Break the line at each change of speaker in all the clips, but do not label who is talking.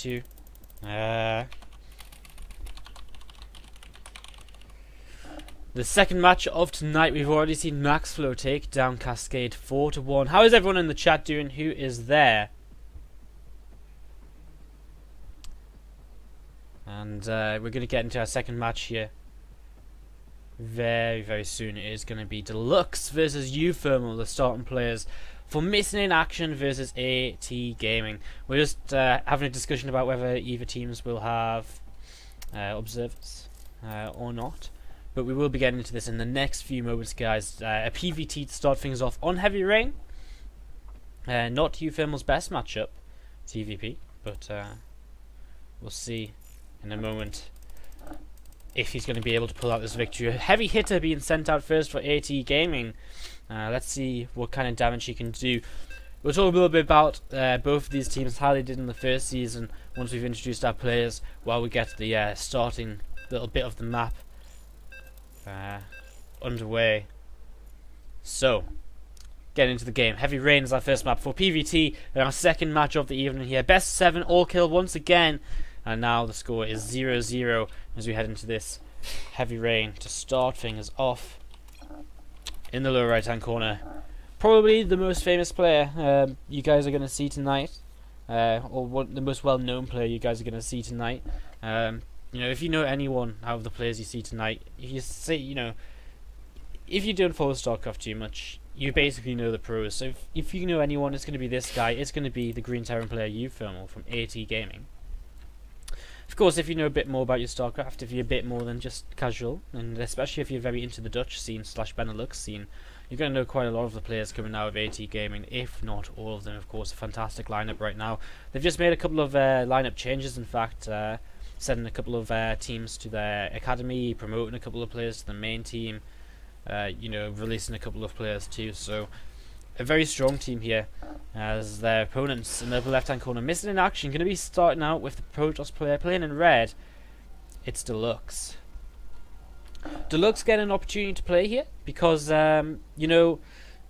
SC2. The second match of tonight, we've already seen Maxflow take down Cascade 4-1. How is everyone in the chat doing? Who is there? And we're going to get into our second match here very, very soon. It is going to be Deluxe versus Uthermal, the starting players for Missing in Action versus AT Gaming. We're just having a discussion about whether either teams will have observers or not. But we will be getting into this in the next few moments, guys. A PVT to start things off on Heavy Rain. Not Uthermal's best matchup, TVP, but we'll see in a moment if he's going to be able to pull out this victory. A heavy hitter being sent out first for AT Gaming. Let's see what kind of damage he can do. We'll talk a little bit about both of these teams, how they did in the first season, once we've introduced our players, while we get the starting little bit of the map underway. So, getting into the game. Heavy Rain is our first map for PVT, and our second match of the evening here. Best 7 all kill once again, and now the score is 0-0 as we head into this Heavy Rain to start things off. In the lower right hand corner, probably the most famous player you guys are going to see tonight, or the most well known player you guys are going to see tonight. You know, if you know anyone out of the players you see tonight, if you say, you know, if you don't follow StarCraft too much, you basically know the pros. So if you know anyone, it's going to be this guy. It's going to be the Green Terran player Uthermal from AT Gaming. Of course, if you know a bit more about your StarCraft, if you're a bit more than just casual, and especially if you're very into the Dutch scene / Benelux scene, you're going to know quite a lot of the players coming out of AT Gaming, if not all of them. Of course, a fantastic lineup right now. They've just made a couple of lineup changes, in fact. Sending a couple of teams to their academy, promoting a couple of players to the main team, you know, releasing a couple of players too. So a very strong team here, as their opponents in the upper left hand corner. Missing in Action, going to be starting out with the Protoss player playing in red. It's Deluxe. Deluxe getting an opportunity to play here because you know,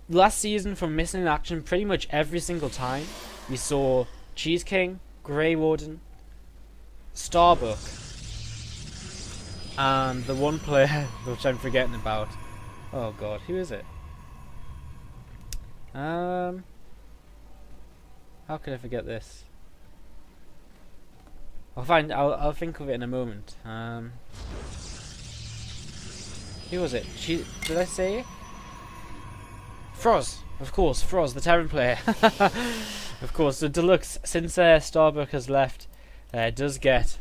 last season from Missing in Action, pretty much every single time we saw Cheese King, Grey Warden, Starbuck, and the one player which I'm forgetting about. Oh god, who is it? How could I forget this? I'll think of it in a moment. Who was it? Did I say it? Froz, of course, Froz, the Terran player. Of course, so Deluxe, since Starbuck has left, does get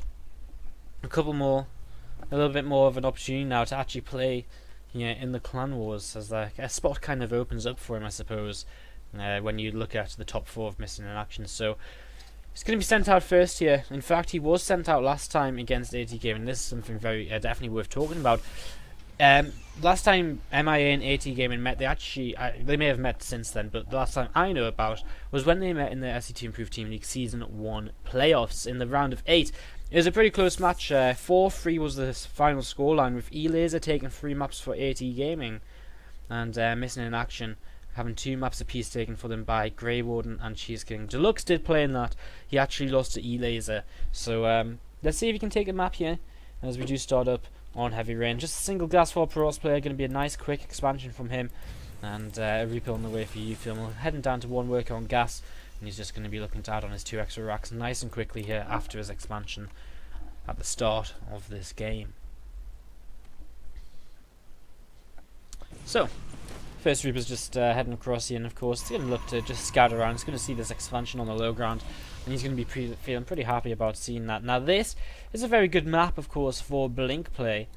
a little bit more of an opportunity now to actually play, you know, in the Clan Wars, as a spot kind of opens up for him, I suppose, when you look at the top 4 of Missing in Action. So he's going to be sent out first here. In fact, he was sent out last time against AT Gaming. This is something very definitely worth talking about. Last time MiA and AT Gaming met, they may have met since then, but the last time I know about was when they met in the SC2 Improved Team League Season 1 playoffs in the round of 8. It was a pretty close match. 4-3 was the final scoreline, with E-Laser taking 3 maps for AT Gaming, and Missing in Action having 2 maps apiece taken for them by Grey Warden and Cheese King. Deluxe did play in that. He actually lost to E-Laser. So let's see if he can take a map here as we do start up on Heavy Rain. Just a single Gas 4 Protoss player, going to be a nice quick expansion from him, and a refill on the way for Uthermal. Heading down to 1 worker on gas, and he's just going to be looking to add on his 2 extra racks nice and quickly here after his expansion at the start of this game. So, first Reaper's just heading across here, and of course he's going to look to just scout around. He's going to see this expansion on the low ground, and he's going to be feeling pretty happy about seeing that. Now this is a very good map, of course, for Blink play,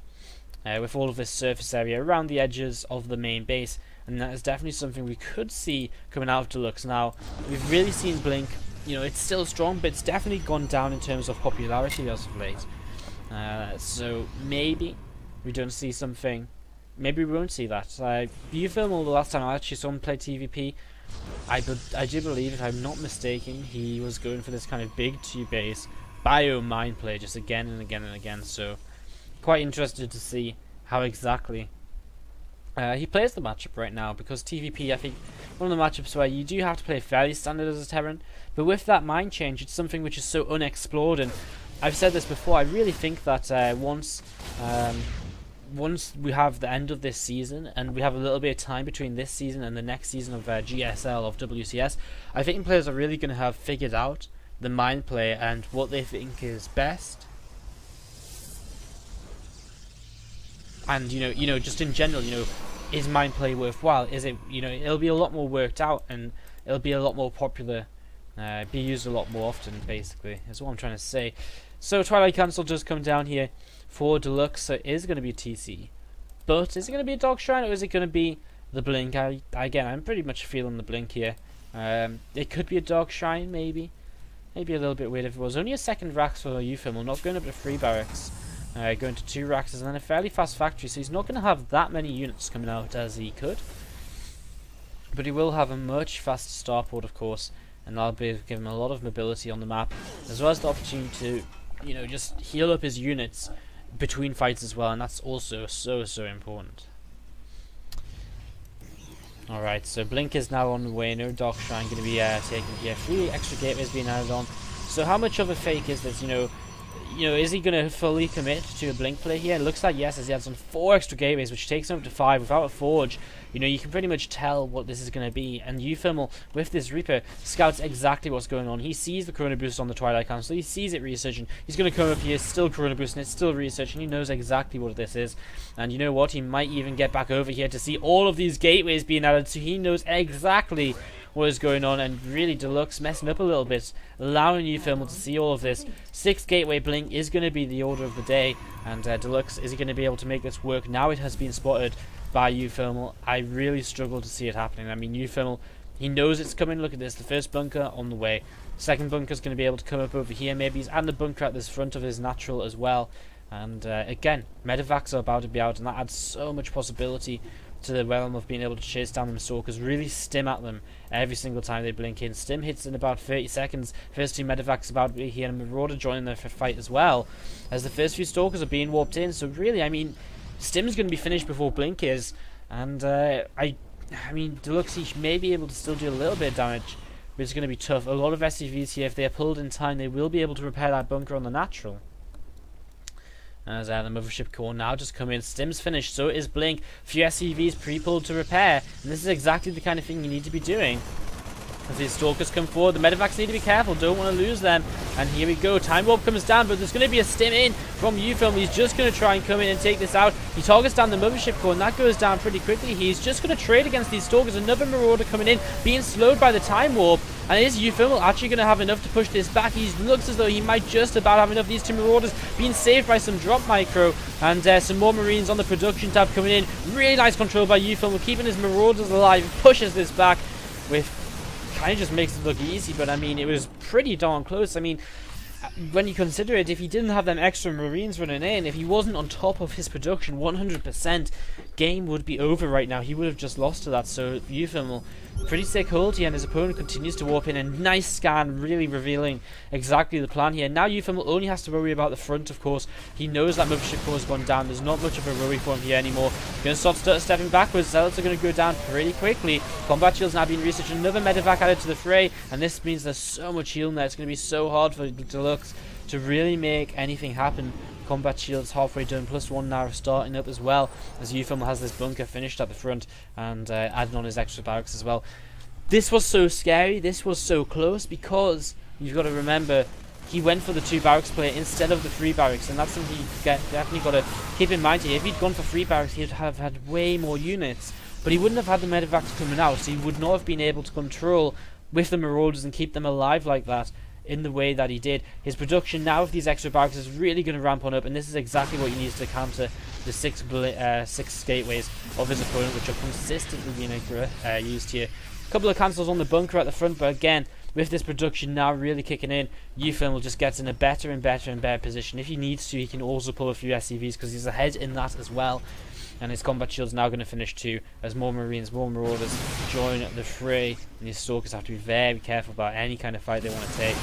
with all of this surface area around the edges of the main base, and that is definitely something we could see coming out of Deluxe. Now, we've really seen Blink, you know, it's still strong, but it's definitely gone down in terms of popularity as of late. So maybe we don't see something. Maybe we won't see that. Uthermal, the last time I actually saw him play TVP, I do believe, if I'm not mistaken, he was going for this kind of big 2-base bio mine play just again and again and again. So quite interested to see how exactly he plays the matchup right now, because TVP, I think, one of the matchups where you do have to play fairly standard as a Terran, but with that mind change, it's something which is so unexplored. And I've said this before, I really think that once we have the end of this season and we have a little bit of time between this season and the next season of GSL, of WCS, I think players are really going to have figured out the mind play and what they think is best. And just in general, is mind play worthwhile? Is it, it'll be a lot more worked out and it'll be a lot more popular, be used a lot more often, basically, is what I'm trying to say. So Twilight Council does come down here for Deluxe, so it is going to be TC. But is it going to be a Dark Shrine or is it going to be the Blink? Again, I'm pretty much feeling the Blink here. It could be a Dark Shrine, maybe. Maybe a little bit weird if it was. Only a second Rax for Euphemal, not going up to 3 barracks. Going to 2 Raxes and then a fairly fast factory, so he's not going to have that many units coming out as he could. But he will have a much faster starport, of course, and that'll give him a lot of mobility on the map, as well as the opportunity to, just heal up his units between fights as well, and that's also so important. Alright, so Blink is now on the way. No Dark Shrine going to be taking 3 extra gateways being added on. So how much of a fake is this, is he going to fully commit to a Blink play here? It looks like yes, as he adds on 4 extra gateways, which takes him up to 5 without a Forge. You can pretty much tell what this is going to be. And Euphemal, with this Reaper, scouts exactly what's going on. He sees the Chrono Boost on the Twilight Council. He sees it researching. He's going to come up here, still Chrono Boosting it, still researching. He knows exactly what this is. And you know what? He might even get back over here to see all of these gateways being added. So he knows exactly what is going on, and really Deluxe messing up a little bit, allowing Euphemal to see all of this. 6 gateway Blink is going to be the order of the day, and Deluxe, is he going to be able to make this work? Now it has been spotted by Euphemal. I really struggle to see it happening. I mean, Euphemal, he knows it's coming. Look at this, the first bunker on the way. Second bunker is going to be able to come up over here. Maybe he's adding a bunker at this front of his natural as well. And again, medevacs are about to be out, and that adds so much possibility to the realm of being able to chase down them stalkers, really stim at them every single time they blink in. Stim hits in about 30 seconds. First 2 medevacs about to be here, and Marauder joining the fight as well, as the first few stalkers are being warped in. So really, I mean, Stim's going to be finished before Blink is, and I mean, Deluxe, he may be able to still do a little bit of damage, but it's going to be tough. A lot of SCVs here, if they are pulled in time, they will be able to repair that bunker on the natural. As the Mothership Core now just come in. Stim's finished, so is Blink. Few SCVs pre-pulled to repair, and this is exactly the kind of thing you need to be doing. As these stalkers come forward, the medevacs need to be careful, don't want to lose them. And here we go, Time Warp comes down, but there's going to be a stim in from Euphemal. He's just going to try and come in and take this out. He targets down the Mothership Core, and that goes down pretty quickly. He's just going to trade against these stalkers. Another Marauder coming in, being slowed by the Time Warp. And is Euphemal actually going to have enough to push this back? He looks as though he might just about have enough. These 2 Marauders being saved by some drop micro, and some more Marines on the production tab coming in. Really nice control by Euphemal, keeping his Marauders alive. Pushes this back with, kind of just makes it look easy, but I mean, it was pretty darn close. I mean, when you consider it, if he didn't have them extra Marines running in, if he wasn't on top of his production 100%, game would be over right now. He would have just lost to that. So Euphemal, pretty sick hold here, and his opponent continues to warp in. A nice scan, really revealing exactly the plan here. Now Euphemal only has to worry about the front, of course. He knows that Mothership Core has gone down. There's not much of a worry for him here anymore. Going to start stepping backwards. Zealots are going to go down pretty quickly. Combat Shield's now being researched. Another medevac added to the fray, and this means there's so much healing there. It's going to be so hard for Deluxe to really make anything happen. Combat Shield's halfway done, +1 now starting up as well, as Euphemal has this bunker finished at the front, and adding on his extra barracks as well. This was so scary, this was so close, because you've got to remember, he went for the 2 barracks play instead of the 3 barracks, and that's something you've definitely got to keep in mind here. If he'd gone for 3 barracks, he'd have had way more units, but he wouldn't have had the medevacs coming out, so he would not have been able to control with the Marauders and keep them alive like that in the way that he did. His production now with these extra barracks is really going to ramp on up, and this is exactly what he needs to counter the 6 gateways of his opponent, which are consistently being used here. A couple of cancels on the bunker at the front, but again, with this production now really kicking in, Euphemal just gets in a better and better position. If he needs to, he can also pull a few SCVs because he's ahead in that as well. And his combat shield's now going to finish too, as more Marines, more Marauders join the fray, and these Stalkers have to be very careful about any kind of fight they want to take.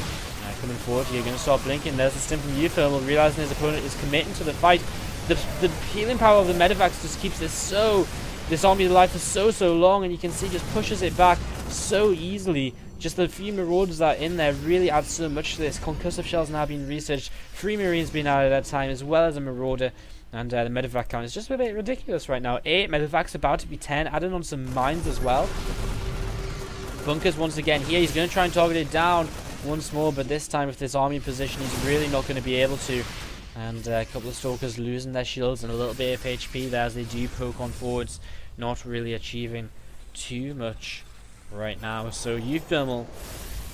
Coming forward here, going to start blinking. There's a stim from Euphemal, realizing his opponent is committing to the fight. The healing power of the medevacs just keeps this so this army alive for so long, and you can see just pushes it back so easily. Just the few marauders that are in there really add so much to this. Concussive shells now being researched, 3 marines being added at that time, as well as a marauder, and the medevac count is just a bit ridiculous right now. 8 medevacs, about to be 10, adding on some mines as well. Bunkers once again here, he's going to try and target it down once more, but this time with this army position he's really not going to be able to. And a couple of stalkers losing their shields and a little bit of HP there as they do poke on forwards, not really achieving too much right now. So Thermal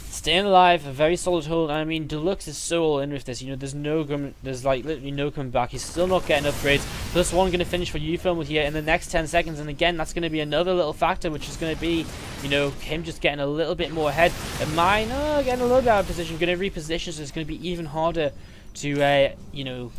staying alive, a very solid hold. I mean, Deluxe is so all in with this. You know, there's like literally no coming back. He's still not getting upgrades. +1 going to finish for Thermal here in the next 10 seconds, and again that's going to be another little factor, which is going to be, you know, him just getting a little bit more ahead. And mine getting a little bit out of position, going to reposition, so it's going to be even harder to you know,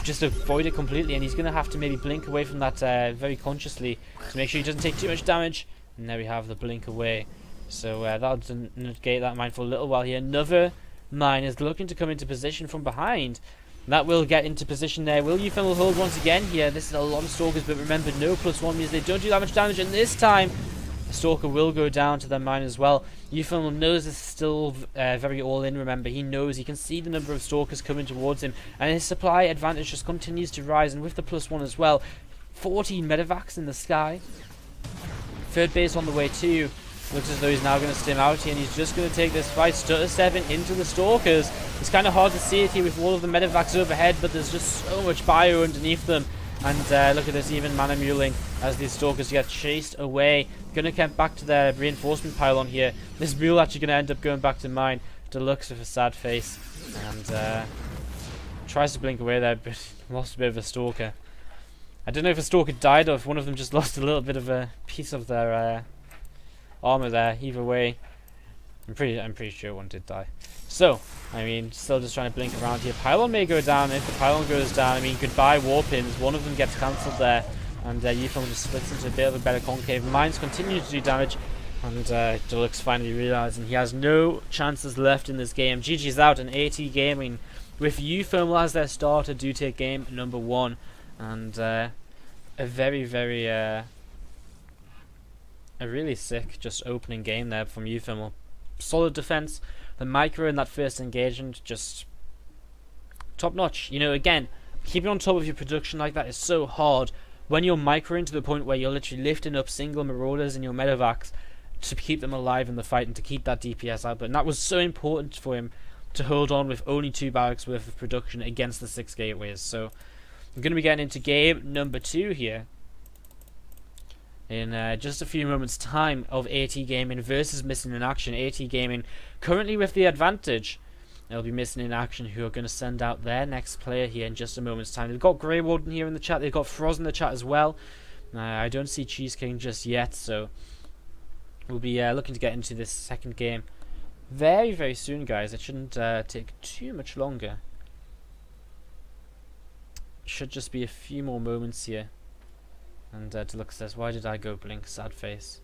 just avoid it completely, and he's going to have to maybe blink away from that very consciously to make sure he doesn't take too much damage. And there we have the blink away. So that'll negate that mine for a little while here. Another mine is looking to come into position from behind. That will get into position there. Will Thermal hold once again here? This is a lot of stalkers, but remember, no +1 means they don't do that much damage, and this time the stalker will go down to their mine as well. Thermal knows this is still very all in, remember. He knows, he can see the number of stalkers coming towards him, and his supply advantage just continues to rise, and with the +1 as well. 14 medevacs in the sky. Third base on the way too. Looks as though he's now going to stim out here, and he's just going to take this fight. Stutter 7 into the stalkers. It's kind of hard to see it here with all of the medevacs overhead, but there's just so much bio underneath them. And look at this, even mana muling as these stalkers get chased away. Going to come back to their reinforcement pylon here. This mule actually going to end up going back to mine. Deluxe with a sad face, and tries to blink away there, but lost a bit of a stalker. I don't know if a stalker died or if one of them just lost a little bit of a piece of their armor there. Either way, I'm pretty sure one did die. So, I mean, still just trying to blink around here. Pylon may go down. If the pylon goes down, I mean, goodbye warpins. One of them gets cancelled there, and Thermal just splits into a bit of a better concave. Mines continue to do damage, and Deluxe finally realizing he has no chances left in this game. GG's out, and AT Gaming with Thermal as their starter do take game number 1, and a very a really sick just opening game there from Thermal. Solid defense. The micro in that first engagement, just top notch. You know, again, keeping on top of your production like that is so hard when you're microing to the point where you're literally lifting up single marauders in your medevacs to keep them alive in the fight and to keep that DPS output. And that was so important for him to hold on with only 2 barracks worth of production against the 6 gateways. So I'm going to be getting into game number 2 here in just a few moments time of AT Gaming versus Missing in Action. AT Gaming currently with the advantage. They'll be Missing in Action, who are going to send out their next player here in just a moment's time. They've got Grey Warden here in the chat. They've got Froz in the chat as well. I don't see Cheese King just yet, so we'll be looking to get into this second game very soon, guys. It shouldn't take too much longer. Should just be a few more moments here. And Deluxe says, "Why did I go blink? Sad face."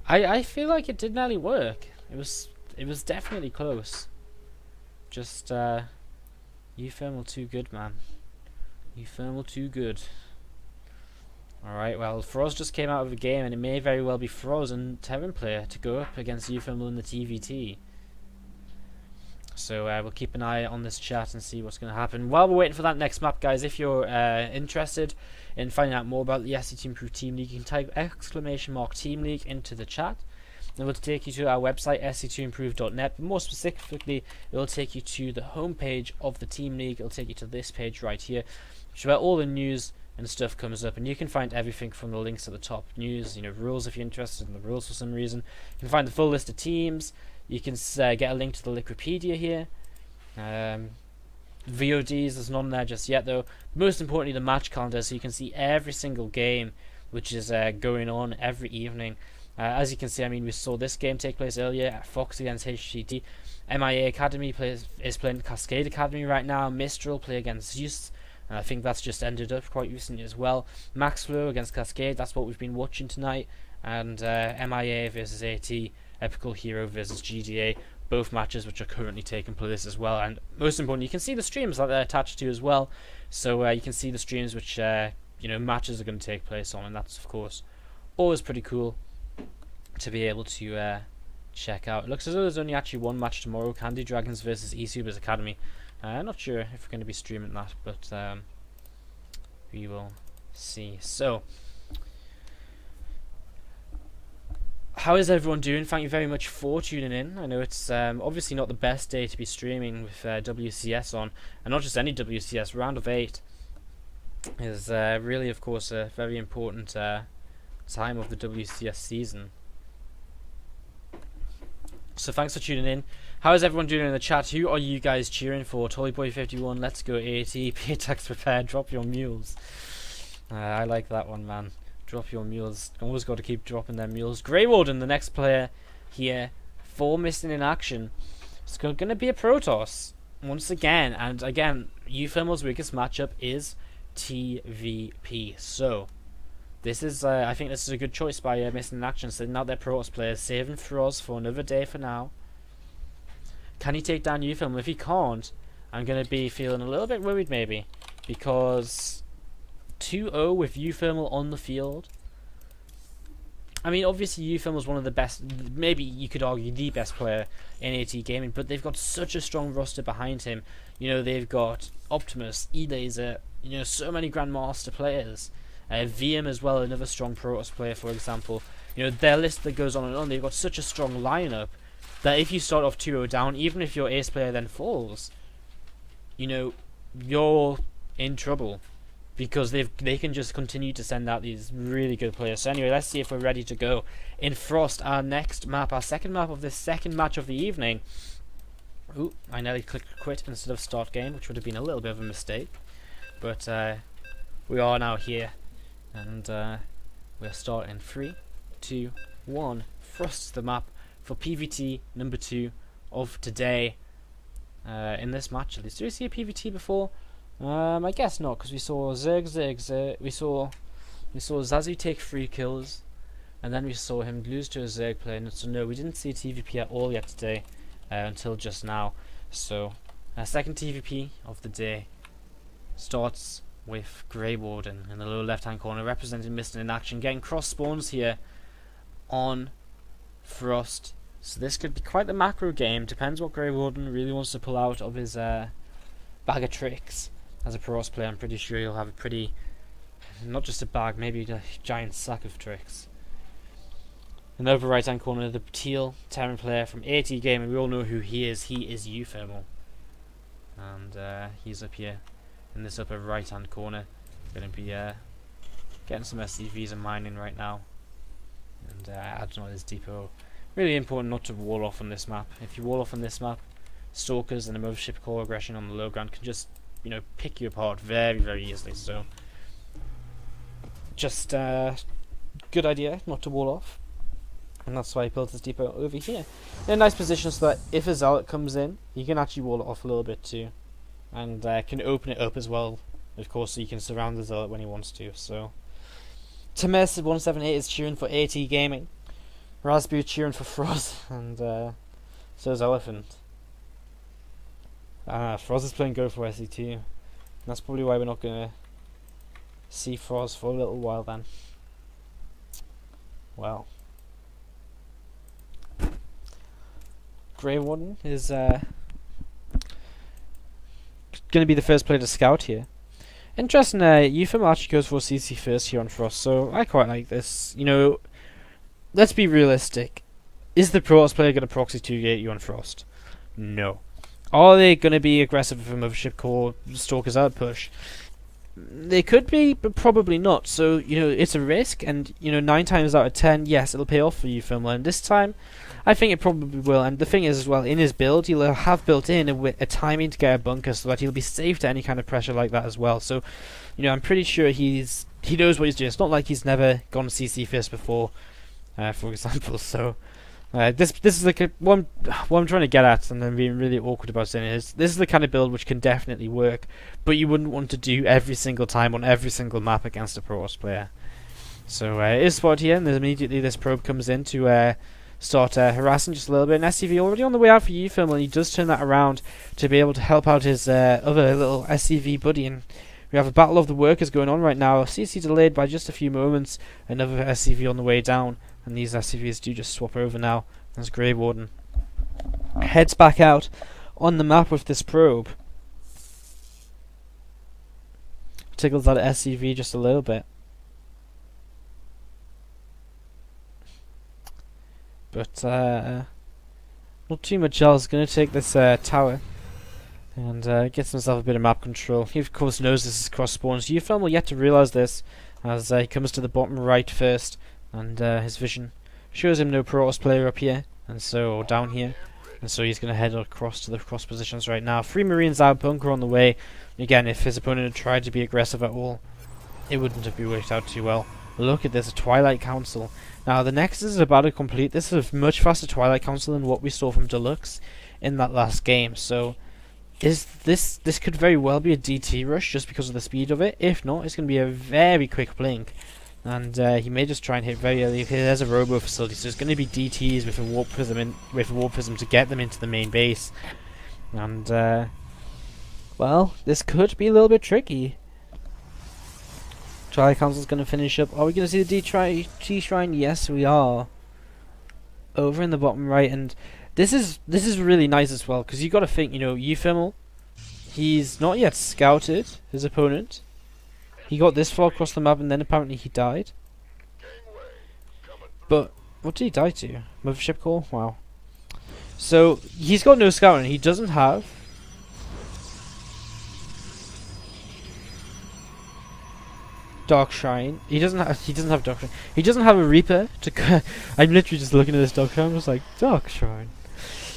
I feel like it did nearly work. It was definitely close. Just Thermal too good, man. Thermal too good. Alright, well, Froz just came out of the game, and it may very well be Froz and Terran player to go up against Thermal in the TVT. So we'll keep an eye on this chat and see what's going to happen. While we're waiting for that next map, guys, if you're interested in finding out more about the SC2 Improved Team League, you can type !Team League into the chat. It will take you to our website, SC2Improved.net. But more specifically, it will take you to the homepage of the Team League. It will take you to this page right here, which is where all the news and stuff comes up, and you can find everything from the links at the top. News, you know, rules if you're interested in the rules for some reason. You can find the full list of teams. You can get a link to the Liquipedia here. VODs, there's none there just yet though. Most importantly, the match calendar, so you can see every single game which is going on every evening. As you can see, I mean, we saw this game take place earlier at Fox against HCT. MiA Academy is playing Cascade Academy right now. Mistral play against Zeus. I think that's just ended up quite recently as well. Max Flow against Cascade, that's what we've been watching tonight. And MiA versus AT, Epical Hero versus GDA, both matches which are currently taking place as well. And most importantly, you can see the streams that they're attached to as well. So you can see the streams which matches are going to take place on, and that's of course always pretty cool to be able to check out. It looks as though there's only actually one match tomorrow, Candy Dragons versus eSupers Academy. I'm not sure if we're going to be streaming that, but we will see. So, how is everyone doing? Thank you very much for tuning in. I know it's obviously not the best day to be streaming with WCS on, and not just any WCS. Round of 8 is really, of course, a very important time of the WCS season. So thanks for tuning in. How is everyone doing in the chat? Who are you guys cheering for? Toyboy51, let's go 80. P-Tax prepared, drop your mules. I like that one, man. Drop your mules. Always got to keep dropping their mules. Grey Warden, the next player here for missing in action. It's going to be a Protoss once again. And again, Ufilmal's weakest matchup is TVP. So, this is, I think this is a good choice by missing in action. Sending out their Protoss players, saving Froz for another day for now. Can he take down Ufilmal? If he can't, I'm going to be feeling a little bit worried maybe. Because 2-0 with Ufilmal on the field. I mean, obviously Ufilmal's one of the best, maybe you could argue the best player in AT Gaming, but they've got such a strong roster behind him. They've got Optimus, E-Laser, so many Grandmaster players. VM as well, another strong Protoss player, for example. Their list that goes on and on. They've got such a strong lineup that if you start off 2-0 down, even if your ace player then falls, you're in trouble. Because they can just continue to send out these really good players. So anyway, let's see if we're ready to go. In Frost, our next map, our second map of this second match of the evening. Ooh, I nearly clicked quit instead of start game, which would have been a little bit of a mistake. But we are now here. And we're starting 3, 2, 1. Frost's the map for PVT number 2 of today. In this match, at least. Did we see a PVT before? I guess not, because we saw Zerg. We saw Zazu take 3 kills, and then we saw him lose to a Zerg player. So no, we didn't see a TVP at all yet today, until just now. So, our second TVP of the day starts with Grey Warden in the lower left-hand corner, representing Missing in Action, getting cross spawns here on Frost. So this could be quite the macro game. Depends what Grey Warden really wants to pull out of his bag of tricks. As a Protoss player, I'm pretty sure you'll have a pretty, not just a bag, maybe a giant sack of tricks. In the over right hand corner, the teal Terran player from AT Gaming. We all know who he is. He is Ufilmal. And he's up here in this upper right hand corner. Going to be getting some SCVs and mining right now. And adding on his depot. Really important not to wall off on this map. If you wall off on this map, Stalkers and a Mothership Core aggression on the low ground can just pick you apart very, very easily. So, just good idea not to wall off, and that's why I built this depot over here in a nice position so that if a Zealot comes in, you can actually wall it off a little bit too, and can open it up as well, of course, so you can surround the Zealot when he wants to. So, Tames178 is cheering for AT Gaming, Raspberry cheering for Froz, and so is Elephant. Froz is playing Go for SC2. That's probably why we're not going to see Froz for a little while then. Well. Grey Warden is going to be the first player to scout here. Interesting, Ufilmal actually goes for CC first here on Frost, so I quite like this. Let's be realistic. Is the Protoss player going to proxy 2-gate you on Frost? No. Are they going to be aggressive with a Mothership Core Stalkers out push? They could be, but probably not. So, it's a risk, and, 9 times out of 10, yes, it'll pay off for Ufilmal. And this time, I think it probably will. And the thing is, as well, in his build, he'll have built in a timing to get a bunker so that he'll be safe to any kind of pressure like that as well. So, I'm pretty sure he knows what he's doing. It's not like he's never gone CC first before, for example. So, this is like what I'm trying to get at, and I'm being really awkward about saying it, is this is the kind of build which can definitely work, but you wouldn't want to do every single time on every single map against a Protoss player. So it is spotted here, and then immediately this probe comes in to start harassing just a little bit. And SCV already on the way out for Ufilmal, and he does turn that around to be able to help out his other little SCV buddy and We have a battle of the workers going on right now. CC delayed by just a few moments. Another SCV on the way down. And these SCVs do just swap over now. There's Grey Warden. Heads back out on the map with this probe. Tickles that SCV just a little bit. But not too much else. Going to take this tower and gets himself a bit of map control. He of course knows this is cross spawn, so UFM will yet to realise this as he comes to the bottom right first, and his vision shows him no Protoss player up here, and so or down here, and so he's going to head across to the cross positions right now. 3 Marines out, bunker on the way. Again, if his opponent had tried to be aggressive at all, it wouldn't have worked out too well. Look at this, a Twilight Council. Now the Nexus is about to complete. This is a much faster Twilight Council than what we saw from Deluxe in that last game. So this could very well be a DT rush just because of the speed of it. If not, it's going to be a very quick blink. And he may just try and hit very early. There's a robo facility, so it's going to be DTs with a warp prism to get them into the main base. And well, this could be a little bit tricky. Twilight Council's going to finish up. Are we going to see the T Shrine? Yes, we are. Over in the bottom right, and this is really nice as well, because you got to think, you know, Euphemal, he's not yet scouted his opponent. He got this far across the map, and then apparently he died. But what did he die to? Mothership core? Wow. So he's got no scouting. He doesn't have Dark Shrine. He doesn't have Dark Shrine. He doesn't have a Reaper to I'm literally just looking at this Dark Shrine. I'm just like, Dark Shrine.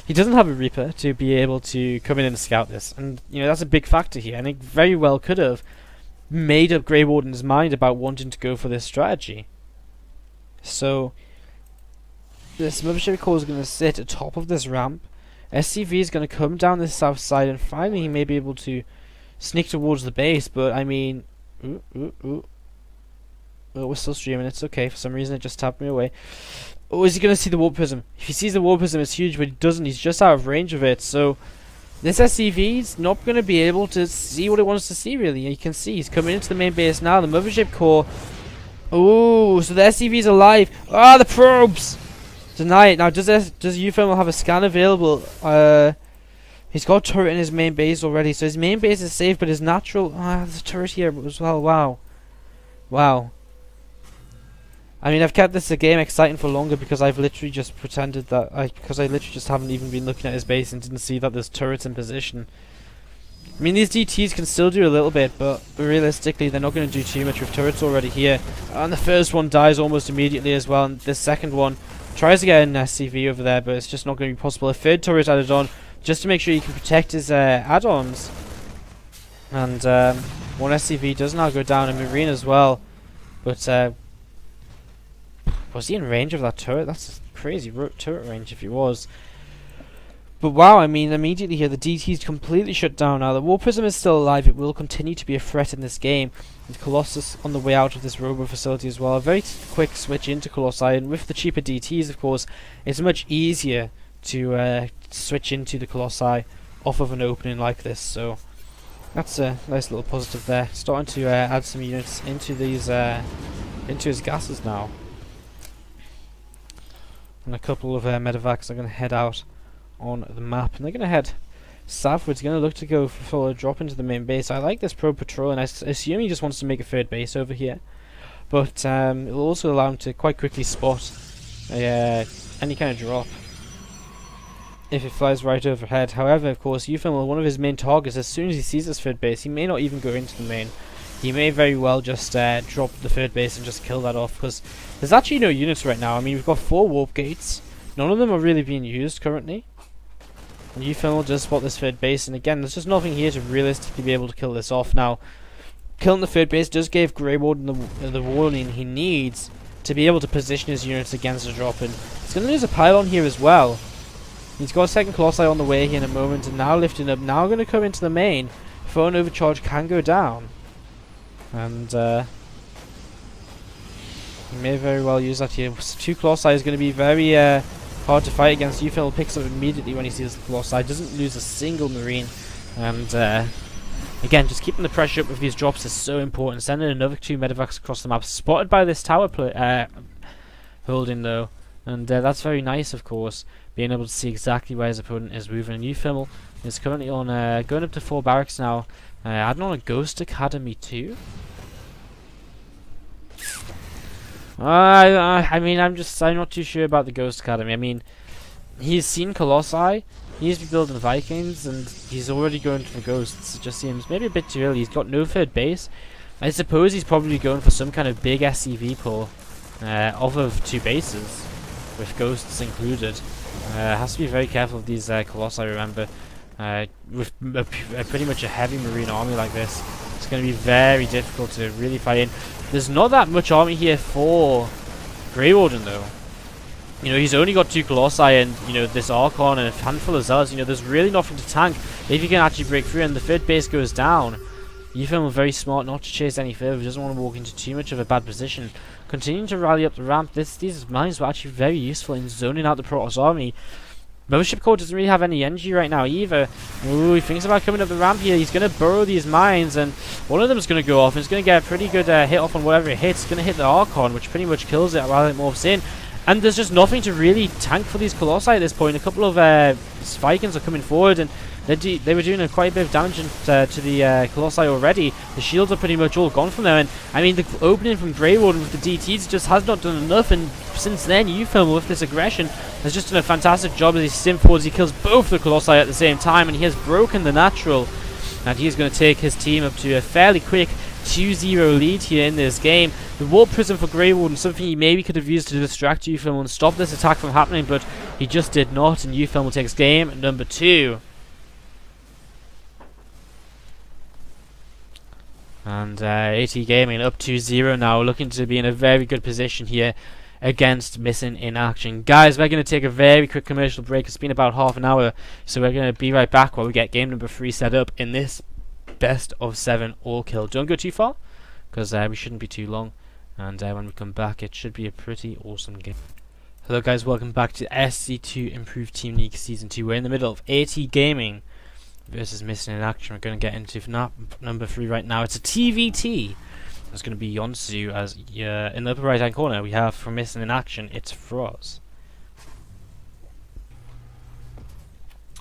He doesn't have a Reaper to be able to come in and scout this, and you know that's a big factor here. And he very well could have made up Grey Warden's mind about wanting to go for this strategy. So this Mothership core is going to sit atop of this ramp. SCV is going to come down this south side, and finally he may be able to sneak towards the base. But I mean, oh, we're still streaming, it's okay. For some reason it just tapped me away. Oh, is he going to see the warp prism? If he sees the warp prism, it's huge, but he doesn't. He's just out of range of it. So this SCV's not going to be able to see what it wants to see, really. You can see he's coming into the main base now. The Mothership core. Oh, so the SCV's alive. Ah, the probes! Deny it. Now, does Euphemal have a scan available? He's got a turret in his main base already, so his main base is safe, but his natural... there's a turret here as well. Wow. Wow. I mean, I've kept this game exciting for longer because I've literally just pretended that... because I literally just haven't even been looking at his base and didn't see that there's turrets in position. I mean, these DTs can still do a little bit, but realistically, they're not going to do too much with turrets already here. And the first one dies almost immediately as well, and the second one tries to get an SCV over there, but it's just not going to be possible. A third turret added on, just to make sure he can protect his add-ons. And one SCV does now go down, a Marine as well. But was he in range of that turret? That's a crazy turret range if he was. But wow, I mean, immediately here the DT's completely shut down now. The War Prism is still alive. It will continue to be a threat in this game. And Colossus on the way out of this robo facility as well. A very quick switch into Colossi, and with the cheaper DTs, of course, it's much easier to switch into the Colossi off of an opening like this. So that's a nice little positive there. Starting to add some units into these into his gases now. And a couple of medevacs are going to head out on the map, and they're going to head southwards. Going to look to go for a drop into the main base. I like this probe patrol, and I assume he just wants to make a third base over here. But it'll also allow him to quite quickly spot any kind of drop if it flies right overhead. However, of course, Euphemal, one of his main targets, as soon as he sees this third base, he may not even go into the main. He may very well just drop the third base and just kill that off, because there's actually no units right now. I mean, we've got 4 warp gates. None of them are really being used currently. And Euphemal just spot this third base, and again, there's just nothing here to realistically be able to kill this off. Now, killing the third base does give Grey Warden the warning he needs to be able to position his units against a drop, and he's going to lose a pylon here as well. He's got a second Colossi on the way here in a moment, and now lifting up, now going to come into the main. Phone overcharge can go down. And he may very well use that here. 2 Colossi is going to be very hard to fight against. Euphemal picks up immediately when he sees the Colossi. Doesn't lose a single Marine. And Again, just keeping the pressure up with these drops is so important. Sending another 2 medevacs across the map, spotted by this tower holding though, and that's very nice, of course, being able to see exactly where his opponent is moving. And Uthermal is currently on going up to 4 barracks now, adding on a Ghost Academy too. I mean, I'm not too sure about the Ghost Academy. I mean, he's seen Colossi, he's rebuilding Vikings, and he's already going for Ghosts. It just seems maybe a bit too early. He's got no third base. I suppose he's probably going for some kind of big SCV pull off of 2 bases, with Ghosts included. Has to be very careful of these Colossi, remember. With pretty much a heavy marine army like this, it's going to be very difficult to really fight in. There's not that much army here for Grey Warden though. You know, he's only got 2 Colossi and, you know, this Archon and a handful of Zealots. You know, there's really nothing to tank if you can actually break through, and the third base goes down. Uthermal very smart not to chase any further. He doesn't want to walk into too much of a bad position. Continuing to rally up the ramp. These mines were actually very useful in zoning out the Protoss army. Mothership Core doesn't really have any energy right now either. Ooh, he thinks about coming up the ramp here. He's going to burrow these mines, and one of them is going to go off. It's going to get a pretty good hit off on whatever it hits. It's going to hit the Archon, which pretty much kills it while it morphs in. And there's just nothing to really tank for these Colossi at this point. A couple of Vikings are coming forward, and they were doing quite a bit of damage to the Colossi already. The shields are pretty much all gone from there, and I mean the opening from Grey Warden with the DTs just has not done enough, and since then Uthermal with this aggression has just done a fantastic job as he sim forwards. He kills both the Colossi at the same time, and he has broken the natural, and he's going to take his team up to a fairly quick 2-0 lead here in this game. The Warp Prism for Grey Warden, something he maybe could have used to distract Uthermal and stop this attack from happening, but he just did not, and Uthermal takes game number 2. And AT Gaming up 2-0 now, looking to be in a very good position here against Missing in Action. Guys, we're going to take a very quick commercial break. It's been about half an hour, so we're going to be right back while we get game number 3 set up in this best of 7 all kill. Don't go too far, because we shouldn't be too long, and when we come back it should be a pretty awesome game. Hello guys, welcome back to SC2 Improved Team League Season 2. We're in the middle of AT Gaming versus Missing in Action. We're going to get into number 3 right now. It's a TVT. It's going to be Yonsu, as in the upper right hand corner we have from Missing in Action, it's Froz.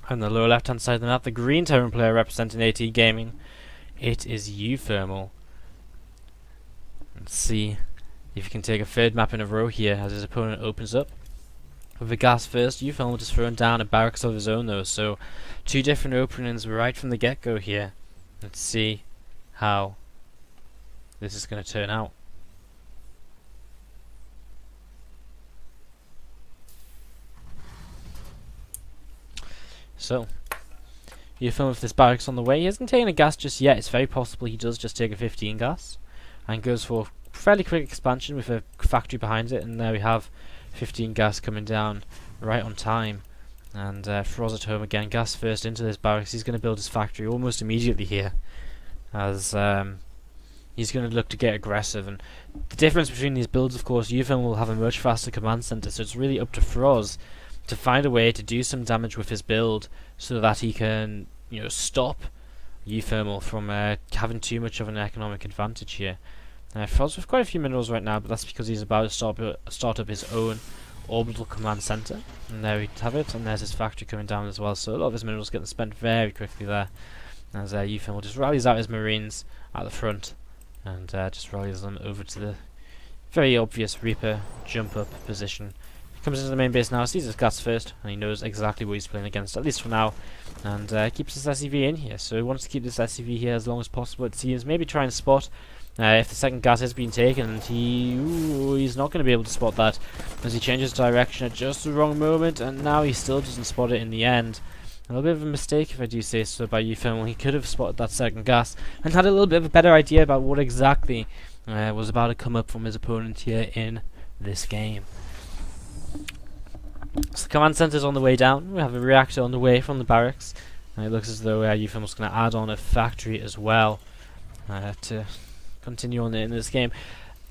On the lower left hand side of the map, the green Terran player representing AT Gaming, it is Uthermal. Let's see if he can take a 3rd map in a row here as his opponent opens up with the gas first. Uthermal just throwing down a barracks of his own though, so 2 different openings right from the get-go here. Let's see how this is going to turn out. So, Uthermal with this barracks on the way. He hasn't taken a gas just yet. It's very possible he does just take a 15 gas and goes for a fairly quick expansion with a factory behind it, and there we have 15 gas coming down right on time. And Froz at home again, gas first into this barracks. He's going to build his factory almost immediately here, as he's going to look to get aggressive. And the difference between these builds, of course, Uthermal will have a much faster command center, so it's really up to Froz to find a way to do some damage with his build so that he can, you know, stop Uthermal from having too much of an economic advantage here. Froz with quite a few minerals right now, but that's because he's about to start up his own orbital command center. And there we have it, and there's his factory coming down as well, so a lot of his minerals getting spent very quickly there, as Uthermal just rallies out his marines at the front and just rallies them over to the very obvious Reaper jump up position. He comes into the main base now, sees his gas first, and he knows exactly what he's playing against, at least for now, and keeps his SCV in here. So he wants to keep this SCV here as long as possible, it seems. Maybe try and spot if the second gas has been taken, and he's not going to be able to spot that as he changes direction at just the wrong moment, and now he still doesn't spot it in the end. A little bit of a mistake, if I do say so, by Uthermal. He could have spotted that second gas and had a little bit of a better idea about what exactly was about to come up from his opponent here in this game. So the command center's on the way down. We have a reactor on the way from the barracks, and it looks as though Uthermal's going to add on a factory as well to continue on in this game.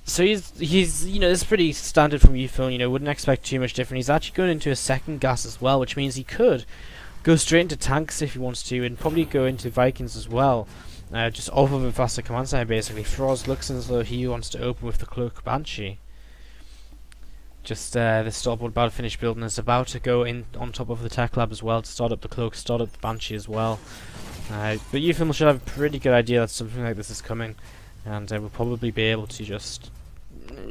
So he's you know, this is pretty standard from Uthermal. You know, wouldn't expect too much different. He's actually going into a second gas as well, which means he could go straight into tanks if he wants to, and probably go into Vikings as well. just off of a faster command center basically. Froz looks as though he wants to open with the Cloak Banshee. Just the starboard about to finish building is about to go in on top of the tech lab as well to start up the Cloak, start up the Banshee as well. But UFIM should have a pretty good idea that something like this is coming, and will probably be able to just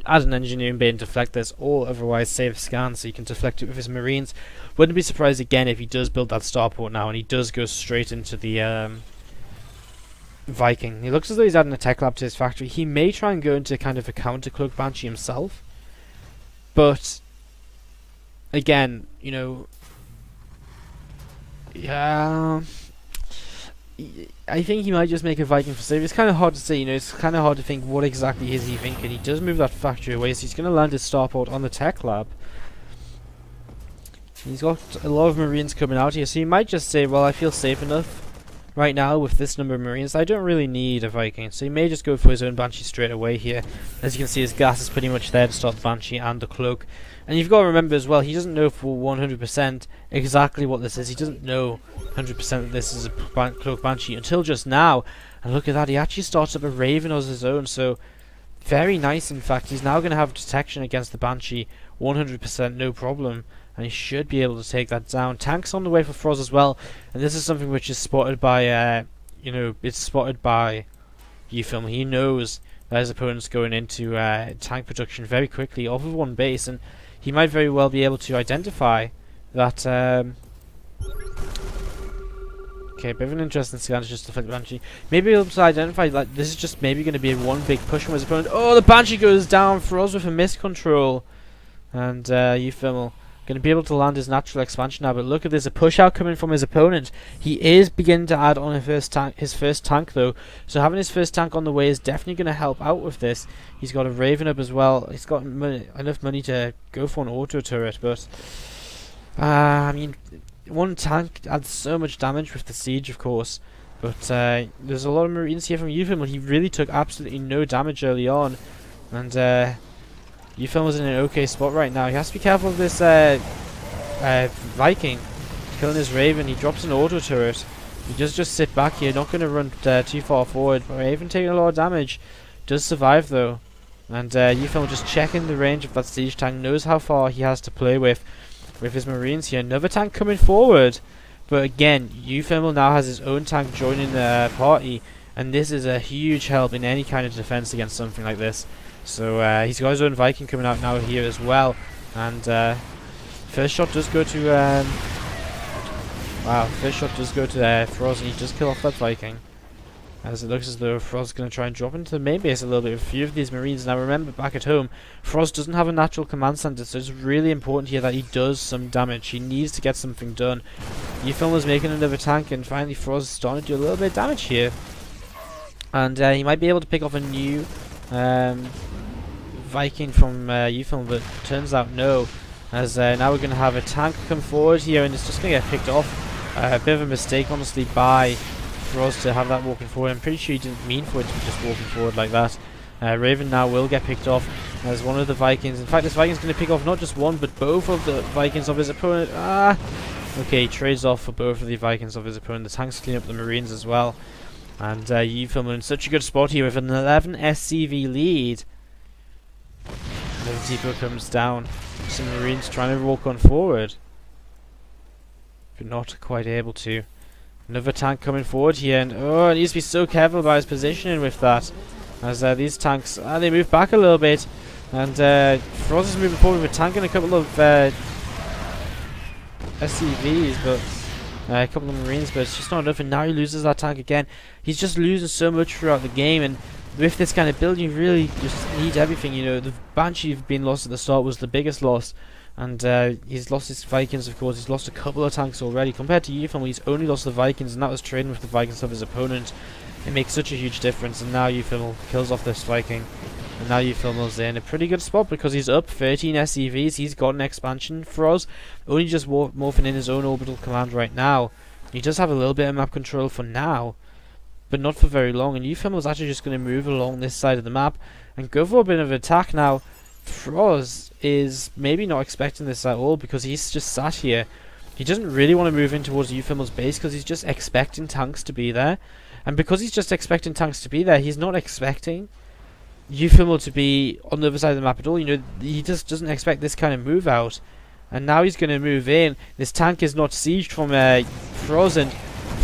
add an engineering bay and deflect this, or otherwise save a scan so he can deflect it with his Marines. Wouldn't be surprised again if he does build that starport now and he does go straight into the Viking. He looks as though he's adding a tech lab to his factory. He may try and go into kind of a counter Cloak Banshee himself, but again, you know, yeah, I think he might just make a Viking for save. It's kind of hard to say, you know, it's kind of hard to think what exactly is he thinking. He does move that factory away, so he's going to land his starport on the tech lab. He's got a lot of Marines coming out here, so he might just say, well, I feel safe enough right now with this number of Marines. I don't really need a Viking, so he may just go for his own Banshee straight away here. As you can see, his gas is pretty much there to start the Banshee and the Cloak. And you've got to remember as well, he doesn't know for 100% exactly what this is. He doesn't know 100% that this is a Cloak Banshee until just now. And look at that, he actually starts up a Raven as his own, so very nice. In fact, he's now going to have detection against the Banshee 100%, no problem. And he should be able to take that down. Tanks on the way for Froz as well, and this is something which is spotted by, you know, it's spotted by UFIM. He knows that his opponent's going into tank production very quickly off of one base, and he might very well be able to identify that. Okay, bit of an interesting scan to just deflect the Banshee. Maybe able to identify like this is just maybe going to be one big push from his opponent. Oh, the Banshee goes down. Froz with a miscontrol, and UFIM going to be able to land his natural expansion now, but look at this, a push out coming from his opponent. He is beginning to add on his first tank though, so having his first tank on the way is definitely going to help out with this. He's got a Raven up as well. He's got enough money to go for an auto turret, but I mean, one tank adds so much damage with the siege, of course, but there's a lot of Marines here from UFIM, but he really took absolutely no damage early on, and UFIM is in an okay spot right now. He has to be careful of this Viking killing his Raven. He drops an auto turret. He does just sit back here, not going to run too far forward. But Raven taking a lot of damage. Does survive though. And UFIM just checking the range of that siege tank. Knows how far he has to play with his Marines here. Another tank coming forward. But again, UFIM now has his own tank joining the party. And this is a huge help in any kind of defense against something like this. So he's got his own Viking coming out now here as well, and first shot does go to Froz, and he does kill off that Viking. As it looks as though Froz is going to try and drop into the main base a little bit with a few of these Marines. Now remember, back at home, Froz doesn't have a natural command center, so it's really important here that he does some damage. He needs to get something done. UFIM was making another tank, and finally Froz is starting to do a little bit of damage here, and he might be able to pick off a new Viking from UFIM, but turns out no, as now we're going to have a tank come forward here, and it's just going to get picked off. A bit of a mistake honestly by Froz to have that walking forward. I'm pretty sure he didn't mean for it to be just walking forward like that. Raven now will get picked off as one of the Vikings. In fact, this Viking's going to pick off not just one but both of the Vikings of his opponent. Okay, he trades off for both of the Vikings of his opponent. The tanks clean up the Marines as well. And UFIM are in such a good spot here with an 11 SCV lead. Another T-Pro comes down. Some Marines trying to walk on forward, but not quite able to. Another tank coming forward here, and oh, it needs to be so careful about his positioning with that. As these tanks, they move back a little bit, and Froz is moving forward with a tank and a couple of SCVs, but a couple of Marines, but it's just not enough, and now he loses that tank again. He's just losing so much throughout the game, and with this kind of build you really just need everything. You know, the Banshee being lost at the start was the biggest loss, and he's lost his Vikings, of course. He's lost a couple of tanks already compared to UFIM. He's only lost the Vikings, and that was trading with the Vikings of his opponent. It makes such a huge difference, and now UFIM kills off this Viking, and now UFIM is in a pretty good spot because he's up 13 SCVs. He's got an expansion for us, only just morphing in his own orbital command right now. He does have a little bit of map control for now, but not for very long, and UFIM was actually just going to move along this side of the map and go for a bit of an attack now. Froz is maybe not expecting this at all because he's just sat here. He doesn't really want to move in towards UFIM's base because he's just expecting tanks to be there. And because he's just expecting tanks to be there, he's not expecting Ufilmel to be on the other side of the map at all. You know, he just doesn't expect this kind of move out. And now he's going to move in. This tank is not sieged from Froz, and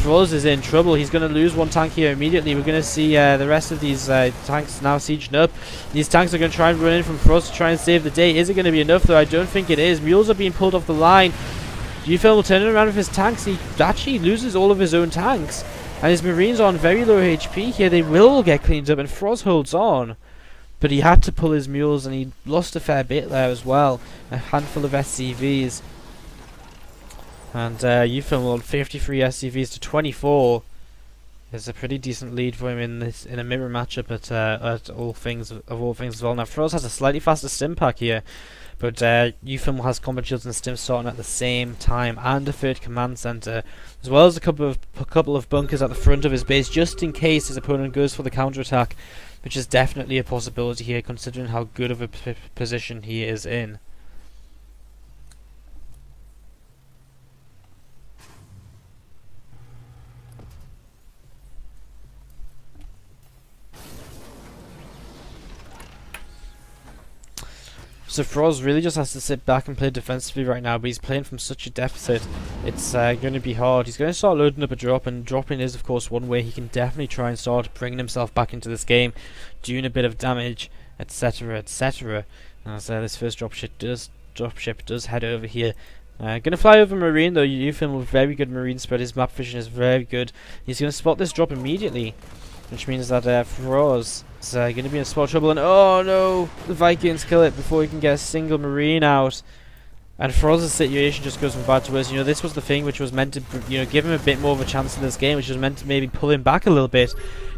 Froz is in trouble. He's going to lose one tank here immediately. We're going to see the rest of these tanks now sieged up. These tanks are going to try and run in from Froz to try and save the day. Is it going to be enough, though? I don't think it is. Mules are being pulled off the line. Ufilmel turning around with his tanks. He actually loses all of his own tanks. And his Marines are on very low HP here. They will all get cleaned up, and Froz holds on. But he had to pull his mules, and he lost a fair bit there as well. A handful of SCVs. And Ufilmel on 53 SCVs to 24 is a pretty decent lead for him in a mirror matchup at all things as well. Now Froz has a slightly faster stim pack here, but Ufilmel has combat shields and stim starting at the same time, and a third command center, as well as a couple of bunkers at the front of his base, just in case his opponent goes for the counterattack, which is definitely a possibility here, considering how good of a position he is in. So Froz really just has to sit back and play defensively right now, but he's playing from such a deficit, it's going to be hard. He's going to start loading up a drop, and dropping is of course one way he can definitely try and start bringing himself back into this game, doing a bit of damage, etc, etc. As this first dropship does head over here. Gonna fly over Marine though. Ufilmel with very good Marine spread. His map vision is very good. He's gonna spot this drop immediately, which means that Froz is going to be in spot trouble, and oh no, the Vikings kill it before he can get a single Marine out. And Froz's situation just goes from bad to worse. You know, this was the thing which was meant to, you know, give him a bit more of a chance in this game, which was meant to maybe pull him back a little bit.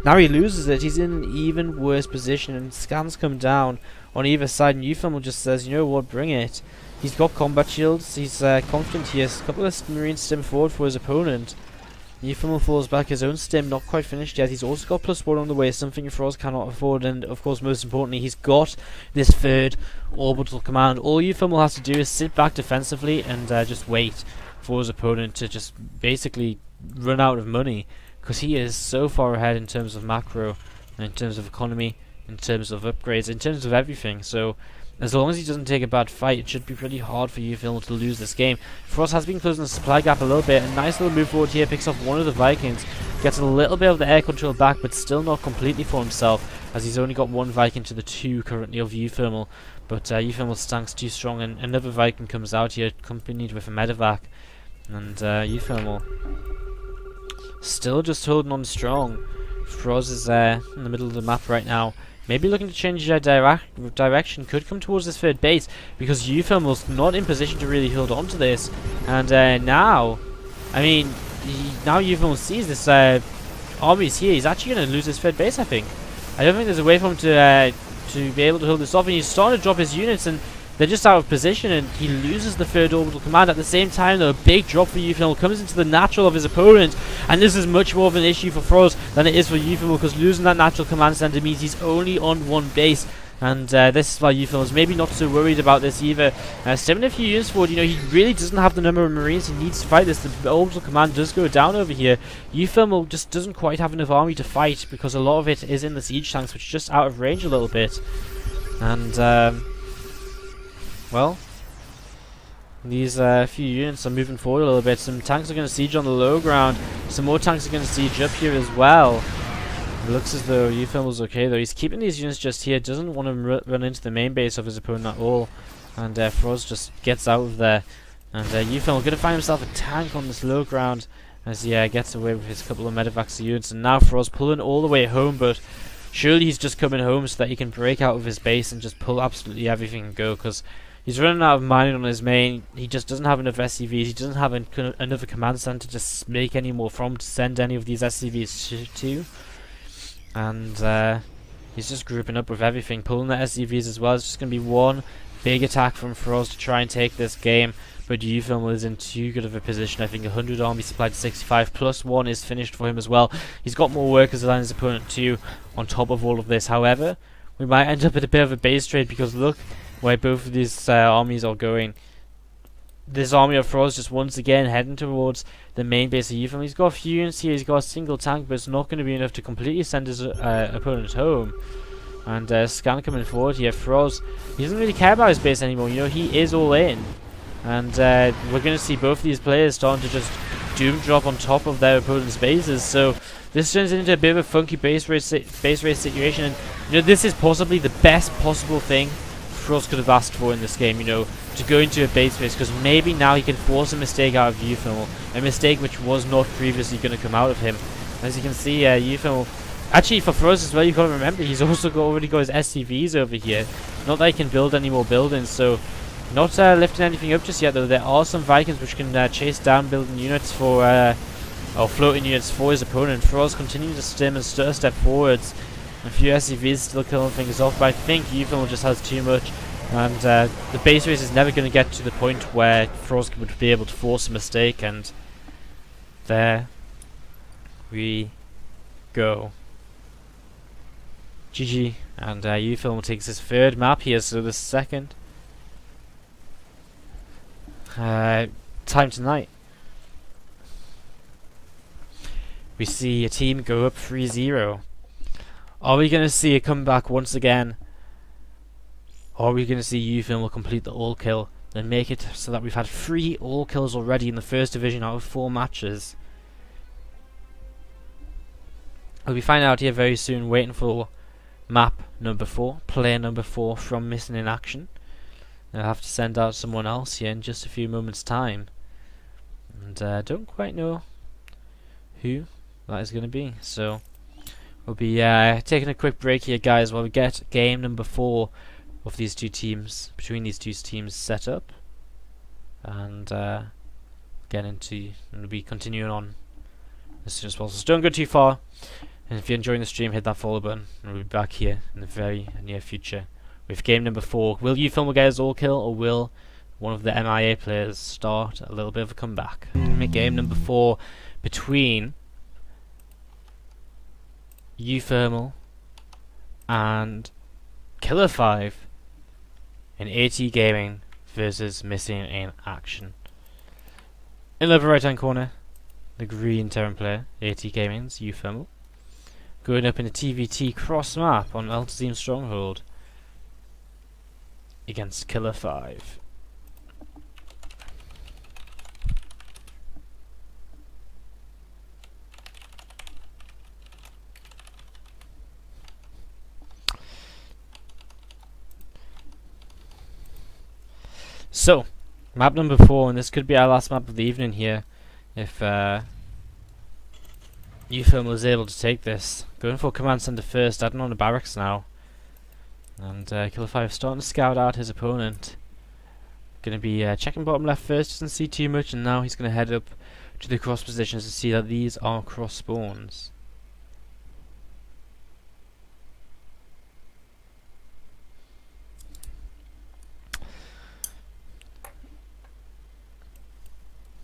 Now he loses it. He's in an even worse position, and scans come down on either side, and Ufilmel just says, you know what, bring it. He's got combat shields. He's confident he has a couple of Marines stim forward for his opponent. Ufilmel falls back, his own stim not quite finished yet. He's also got +1 on the way, something Froz cannot afford, and of course most importantly he's got this third orbital command. All Ufilmel has to do is sit back defensively and just wait for his opponent to just basically run out of money, because he is so far ahead in terms of macro, in terms of economy, in terms of upgrades, in terms of everything. So as long as he doesn't take a bad fight, it should be pretty hard for Ufilmel to lose this game. Froz has been closing the supply gap a little bit. A nice little move forward here, picks off one of the Vikings, gets a little bit of the air control back, but still not completely for himself, as he's only got one Viking to the 2 currently of Ufilmel. But Ufilmel's tank's too strong, and another Viking comes out here, accompanied with a medevac. And Ufilmel still just holding on strong. Froz is in the middle of the map right now. Maybe looking to change their direction, could come towards this third base, because Ufilmel's not in position to really hold on to this. And now, I mean, now Ufilmel sees this army's here, he's actually going to lose his third base, I think. I don't think there's a way for him to be able to hold this off, and he's starting to drop his units, and they're just out of position, and he loses the third orbital command. At the same time, though, a big drop for Ufilmel comes into the natural of his opponent, and this is much more of an issue for Froz than it is for Ufilmel, because losing that natural command center means he's only on one base. And this is why Ufilmel is maybe not so worried about this either. Stepping a few units forward, you know, he really doesn't have the number of Marines he needs to fight this. The orbital command does go down over here. Ufilmel just doesn't quite have enough army to fight, because a lot of it is in the siege tanks, which is just out of range a little bit. And well, these few units are moving forward a little bit. Some tanks are going to siege on the low ground. Some more tanks are going to siege up here as well. It looks as though Ufilmel's okay though. He's keeping these units just here. Doesn't want to run into the main base of his opponent at all. And Froz just gets out of there. And Ufilmel going to find himself a tank on this low ground as he gets away with his couple of medevacs units. And now Froz pulling all the way home, but surely he's just coming home so that he can break out of his base and just pull absolutely everything and go, because he's running out of mining on his main. He just doesn't have enough SCVs. He doesn't have another command center to make any more from, to send any of these SCVs to. And he's just grouping up with everything, pulling the SCVs as well. It's just going to be one big attack from Froz to try and take this game. But Ufilmel is in too good of a position. I think 100 army supplied to 65, +1 is finished for him as well. He's got more workers than his opponent too, on top of all of this. However, we might end up at a bit of a base trade, because look where both of these armies are going. this army of Frost just once again heading towards the main base of Eupham. He's got a few units here, he's got a single tank, but it's not going to be enough to completely send his opponent home. And Scan coming forward here. Froz, he doesn't really care about his base anymore, you know, he is all in. And we're going to see both of these players starting to just doom drop on top of their opponent's bases. So this turns into a bit of a funky base race situation. And you know, this is possibly the best possible thing Froz could have asked for in this game, you know, to go into a base race, because maybe now he can force a mistake out of Eupham, a mistake which was not previously going to come out of him. As you can see, Eupham, actually for Froz as well, you've got to remember, he's also already got his SCVs over here. Not that he can build any more buildings, so not lifting anything up just yet, though. There are some Vikings which can chase down building units for, or floating units for his opponent. Froz continuing to stim and stir step forwards. A few SCVs still killing things off, but I think Eupham just has too much. And the base race is never going to get to the point where Froz would be able to force a mistake, and there we go. GG, and Eupham takes his third map here, so the second. Time tonight. We see a team go up 3-0. Are we going to see a comeback once again? Or are we going to see Eupham will complete the all kill and make it so that we've had 3 all kills already in the first division out of 4 matches? We'll be finding out here very soon, waiting for map number 4, player number 4 from Missing in Action. I'll have to send out someone else here in just a few moments time. And don't quite know who that is going to be. So we'll be taking a quick break here, guys, while we get game number 4 of these two teams, between these two teams, set up. And get into, and we'll be continuing on as soon as possible. So don't go too far. And if you're enjoying the stream, hit that follow button. And we'll be back here in the very near future with game number 4. Will Eupham get his all kill, or will one of the MiA players start a little bit of a comeback? Game number 4 between Eupham and Killer 5 in AT Gaming versus Missing in Action. In the upper right hand corner, the green Terran player, AT Gaming's Eupham, going up in a TVT cross map on Altazim Stronghold against Killer 5. So, map number 4, and this could be our last map of the evening here, if Eupham was able to take this. Going for command center first, adding on the barracks now. And Killer 5 starting to scout out his opponent. Going to be checking bottom left first, doesn't see too much, and now he's going to head up to the cross positions to see that these are cross spawns.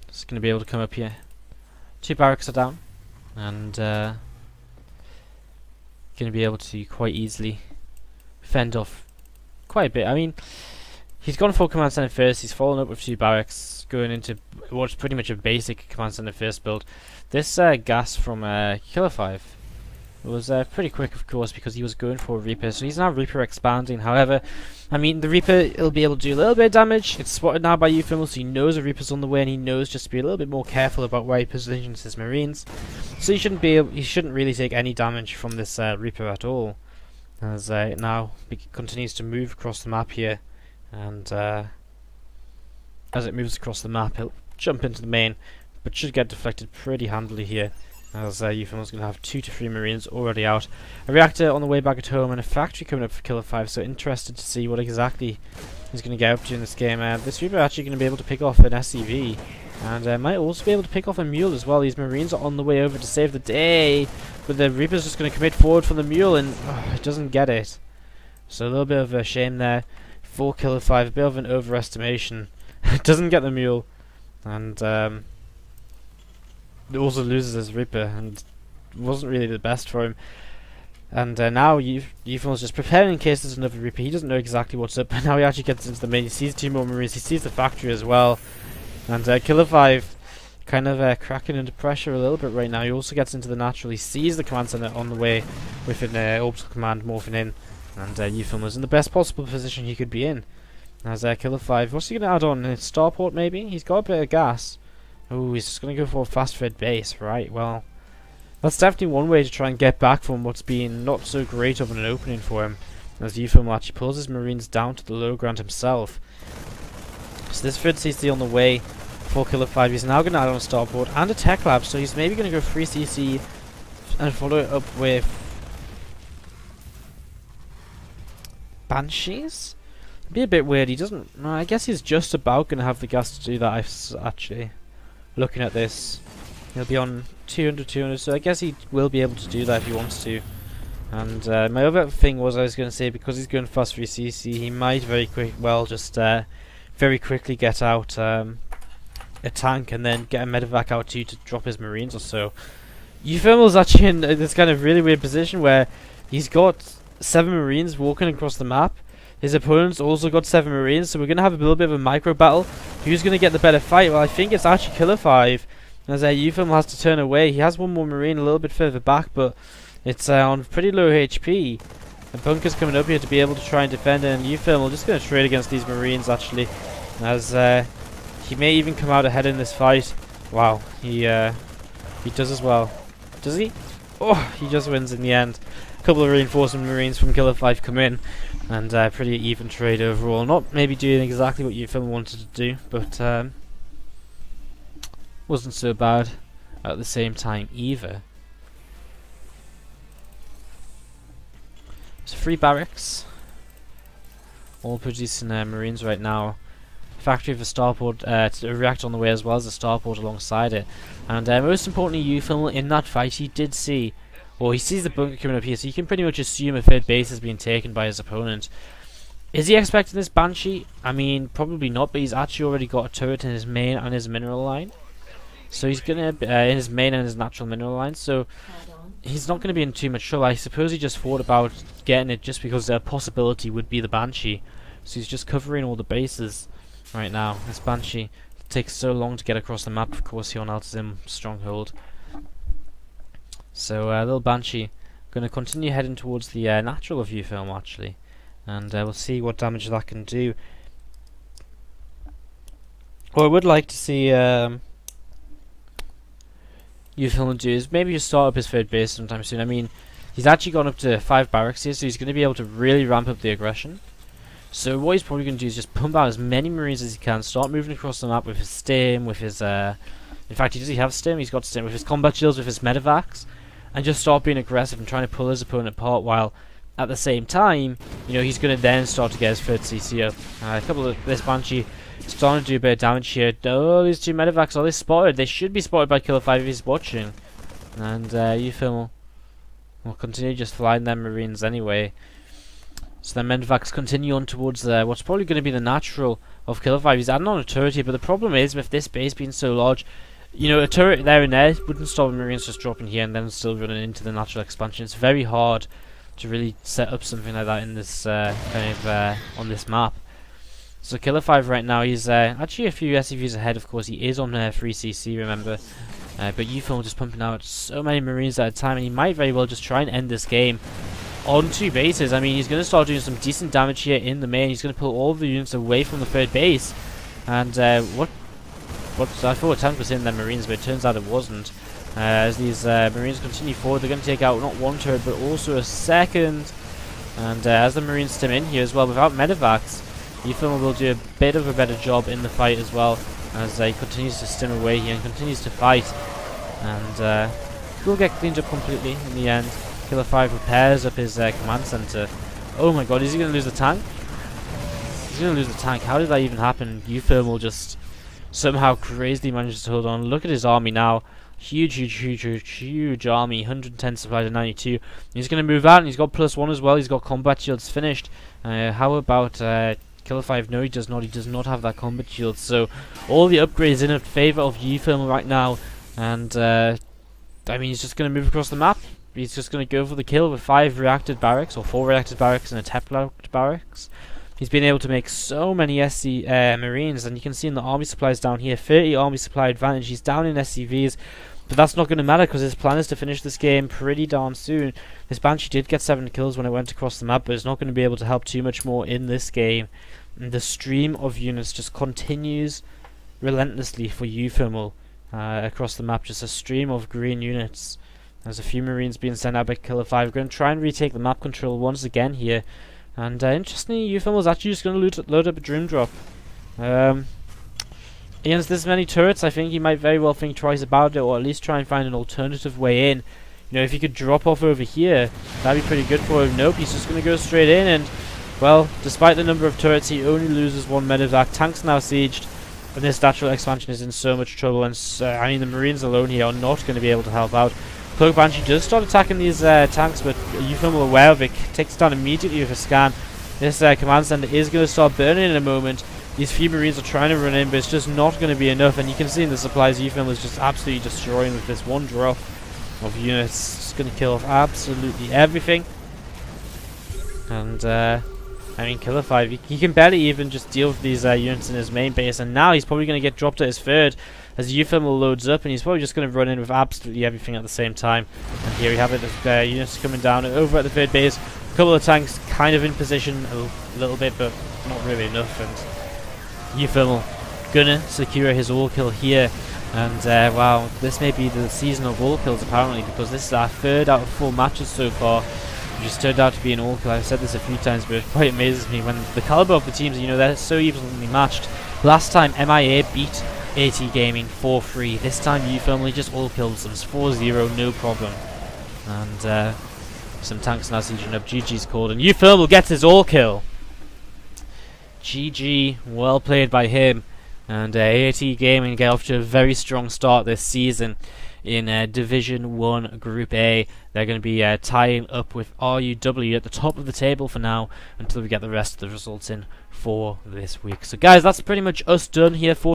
Just going to be able to come up here. 2 barracks are down, and going to be able to quite easily fend off quite a bit. I mean, he's gone for command center first, he's following up with 2 barracks, going into what's pretty much a basic command center first build. This gas from Killer 5 was pretty quick, of course, because he was going for a Reaper, so he's now Reaper expanding. However, I mean, the Reaper, will be able to do a little bit of damage. It's spotted now by Eupham, so he knows a Reaper's on the way, and he knows just to be a little bit more careful about where he positions his Marines. So he shouldn't really take any damage from this Reaper at all, as now he continues to move across the map here, and as it moves across the map, he'll jump into the main, but should get deflected pretty handily here, as Eupham is going to have 2 to 3 Marines already out. A reactor on the way back at home, and a factory coming up for Killer 5, so interested to see what exactly he's going to get up to in this game. This Reaper actually going to be able to pick off an SCV, and might also be able to pick off a Mule as well. These Marines are on the way over to save the day, but the Reaper's just going to commit forward for the Mule, and it doesn't get it. So a little bit of a shame there for Killer 5, a bit of an overestimation. Doesn't get the Mule, and also loses his Reaper, and wasn't really the best for him. And now Eupham is just preparing in case there's another Reaper. He doesn't know exactly what's up, but now he actually gets into the main. He sees 2 more Marines, he sees the factory as well, And Killer 5 kind of cracking under pressure a little bit right now. He also gets into the natural. He sees the command center on the way with an orbital command morphing in. And Ufilm in the best possible position he could be in. As Killer 5, what's he going to add on? A starport maybe? He's got a bit of gas. Oh, he's just going to go for a fast fed base. Right, well, that's definitely one way to try and get back from what's been not so great of an opening for him. As Ufilm actually pulls his marines down to the low ground himself. So this third CC on the way for Killer 5. He's now going to add on a starport and a tech lab. So he's maybe going to go 3 CC and follow it up with Banshees? Be a bit weird. He doesn't. I guess he's just about going to have the gas to do that. Actually, looking at this, he'll be on 200, so I guess he will be able to do that if he wants to. And my other thing was I was going to say, because he's going fast 3cc, he might very quickly get out a tank and then get a medevac out to drop his marines or so. Ufilm's actually in this kind of really weird position where he's got 7 marines walking across the map. His opponent's also got 7 marines, so we're going to have a little bit of a micro battle. Who's going to get the better fight? Well, I think it's actually Killer 5, as Ufilm has to turn away. He has one more marine a little bit further back, but it's on pretty low HP. The bunker's coming up here to be able to try and defend it, and Ufilm just going to trade against these marines, actually, as he may even come out ahead in this fight. Wow, he does as well. Does he? Oh, he just wins in the end. A couple of reinforcement marines from Killer 5 come in, and pretty even trade overall. Not maybe doing exactly what Ufilm wanted to do, but wasn't so bad at the same time either. So 3 barracks, all producing marines right now. Factory of a starport to react on the way, as well as a starport alongside it. And most importantly, Ufilm in that fight, he did see, or he sees the bunker coming up here, so you can pretty much assume a third base has been taken by his opponent. Is he expecting this Banshee? I mean, probably not, but he's actually already got a turret in his main and his mineral line. So he's gonna in his main and his natural mineral line, so he's not going to be in too much trouble. I suppose he just thought about getting it just because the possibility would be the Banshee. So he's just covering all the bases right now. This Banshee takes so long to get across the map, of course, here on Altazim Stronghold. So little Banshee going to continue heading towards the natural of Ufilm, actually. And we'll see what damage that can do. What I would like to see Ufilm do is maybe just start up his third base sometime soon. I mean, he's actually gone up to 5 barracks here, so he's going to be able to really ramp up the aggression. So what he's probably going to do is just pump out as many marines as he can, start moving across the map with his stim, with his in fact, does he have stim? He's got stim, with his combat shields, with his medevacs, and just start being aggressive and trying to pull his opponent apart, while at the same time, you know, he's going to then start to get his third CC up. A couple of this Banshee starting to do a bit of damage here. Oh, these 2 medevacs, are they spotted? They should be spotted by Killer 5 if he's watching. And Ufilm will continue just flying their marines anyway. So the medevacs continue on towards what's probably going to be the natural of Killer 5. He's adding on a turret here, but the problem is with this base being so large, you know, a turret there and there wouldn't stop marines just dropping here and then still running into the natural expansion. It's very hard to really set up something like that in this on this map. So Killer 5 right now, he's actually a few SCVs ahead, of course. He is on 3cc, remember. But Ufilm just pumping out so many marines at a time, and he might very well just try and end this game on 2 bases. I mean, he's going to start doing some decent damage here in the main. He's going to pull all of the units away from the third base. And what I thought a tank was in their marines, but it turns out it wasn't. As these marines continue forward, they're going to take out not 1 turret, but also a second. And as the marines stim in here as well, without medevacs, Ufilm will do a bit of a better job in the fight as well, as he continues to stim away here and continues to fight. And he'll get cleaned up completely in the end. Killer 5 repairs up his command center. Oh my god, is he going to lose the tank? He's going to lose the tank. How did that even happen? Ufilm will just somehow crazily manage to hold on. Look at his army now. Huge army. 110 supply to 92. He's going to move out, and he's got +1 as well. He's got combat shields finished. How about Killer 5? No, he does not. He does not have that combat shield. So all the upgrades in favor of Ufilm right now. And I mean, he's just going to move across the map. He's just going to go for the kill with 5 reacted barracks, or 4 reacted barracks and a tech-locked barracks. he's been able to make so many SC Marines, and you can see in the army supplies down here, 30 army supply advantage. He's down in SCVs, but that's not going to matter because his plan is to finish this game pretty darn soon. This Banshee did get 7 kills when it went across the map, but it's not going to be able to help too much more in this game. And the stream of units just continues relentlessly for Euthermal across the map, just a stream of green units. There's a few Marines being sent out by Killer 5. We're going to try and retake the map control once again here. And interestingly, Euthermal's actually just going to load up a Dream Drop. Against this many turrets, I think he might very well think twice about it, or at least try and find an alternative way in. You know, if he could drop off over here, that'd be pretty good for him. Nope, he's just going to go straight in, and, well, despite the number of turrets, he only loses 1 medevac. Tank's now sieged, and this lateral expansion is in so much trouble, and I mean, the Marines alone here are not going to be able to help out. Cloak Banshee does start attacking these tanks, but Euthermal aware of it, takes it down immediately with a scan. This command center is going to start burning in a moment. These few Marines are trying to run in, but it's just not going to be enough, and you can see in the supplies, Euthermal is just absolutely destroying with this one drop of units. It's going to kill off absolutely everything. And, I mean, Killer 5, he can barely even just deal with these units in his main base, and now he's probably going to get dropped at his third as Euthermal loads up, and he's probably just going to run in with absolutely everything at the same time. And here we have it, the units coming down over at the third base. A couple of tanks kind of in position a little bit, but not really enough, and Euthermal gonna secure his all kill here. And wow, this may be the season of all kills apparently, because this is our 3rd out of 4 matches so far, which has turned out to be an all kill. I've said this a few times, but it quite amazes me when the caliber of the teams, you know, they're so evenly matched. Last time MiA beat AT Gaming 4-3. This time Euthermal just all kills them 4-0, no problem. And some tanks now sieging up. GG's called, and Euthermal gets his all kill. GG, well played by him. And AT Gaming get off to a very strong start this season in Division 1 Group A. They're going to be tying up with RUW at the top of the table for now until we get the rest of the results in for this week. So guys, that's pretty much us done here for